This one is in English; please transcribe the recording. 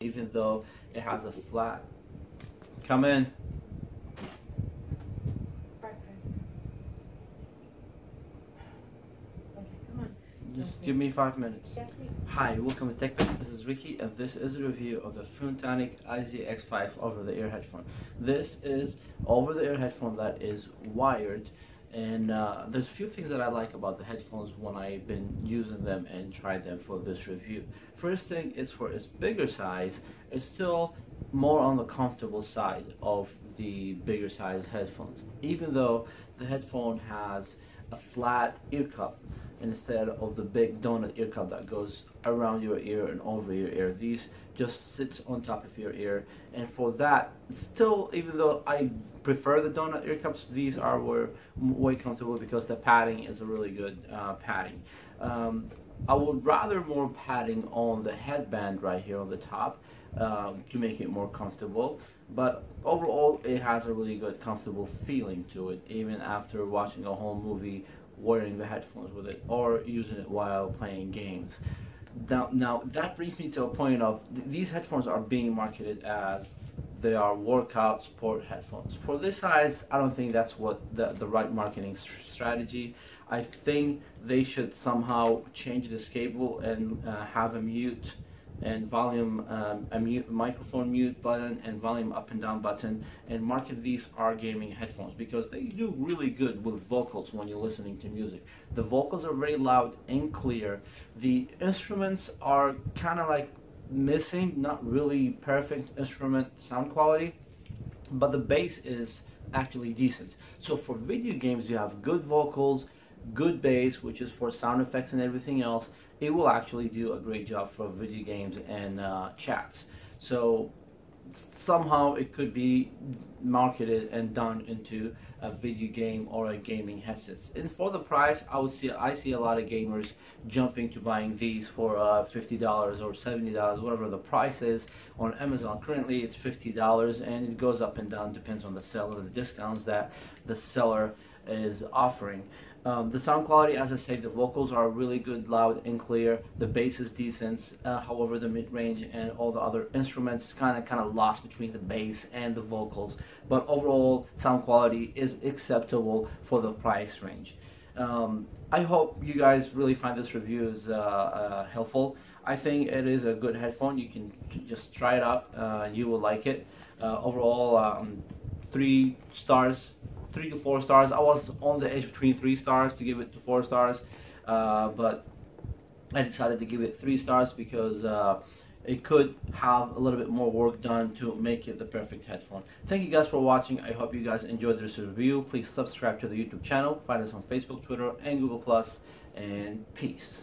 even though it has a flat. Come in. Breakfast. Okay, come on. Just give me 5 minutes. Yes, please. Hi, welcome to TechBits. This is Ricky, and this is a review of the Funtonic IZX5 over-the-ear headphone. This is over-the-ear headphone that is wired, and there's a few things that I like about the headphones when I've been using them and tried them for this review. First thing is, for its bigger size, it's still more on the comfortable side of the bigger size headphones, even though the headphone has a flat ear cup instead of the big donut ear cup that goes around your ear and over your ear. These just sits on top of your ear, and for that, still, even though I prefer the donut ear cups, these are way comfortable because the padding is a really good padding. I would rather more padding on the headband right here on the top to make it more comfortable, but overall it has a really good comfortable feeling to it, even after watching a whole movie wearing the headphones with it or using it while playing games. Now that brings me to a point of these headphones are being marketed as they are workout sport headphones. For this size, I don't think that's what the right marketing strategy. I think they should somehow change this cable and have a mute and volume, microphone mute button and volume up and down button, and market these are gaming headphones because they do really good with vocals when you're listening to music. The vocals are very loud and clear. The instruments are kind of like missing, not really perfect instrument sound quality, but the bass is actually decent. So for video games, you have good vocals, good bass, which is for sound effects and everything else. It will actually do a great job for video games and chats. So somehow it could be marketed and done into a video game or a gaming headset. And for the price, I see a lot of gamers jumping to buying these for $50 or $70, whatever the price is on Amazon. Currently it's $50, and it goes up and down, depends on the seller, the discounts that the seller is offering. The sound quality, as I say, the vocals are really good, loud and clear. The bass is decent. However, the mid-range and all the other instruments kind of lost between the bass and the vocals. But overall, sound quality is acceptable for the price range. I hope you guys really find this review is helpful. I think it is a good headphone. You can just try it out. You will like it. Overall, 3 stars. 3 to 4 stars. I was on the edge between 3 stars to give it to 4 stars, but I decided to give it 3 stars because it could have a little bit more work done to make it the perfect headphone. Thank you guys for watching. I hope you guys enjoyed this review. Please subscribe to the YouTube channel. Find us on Facebook, Twitter, and Google+, and peace.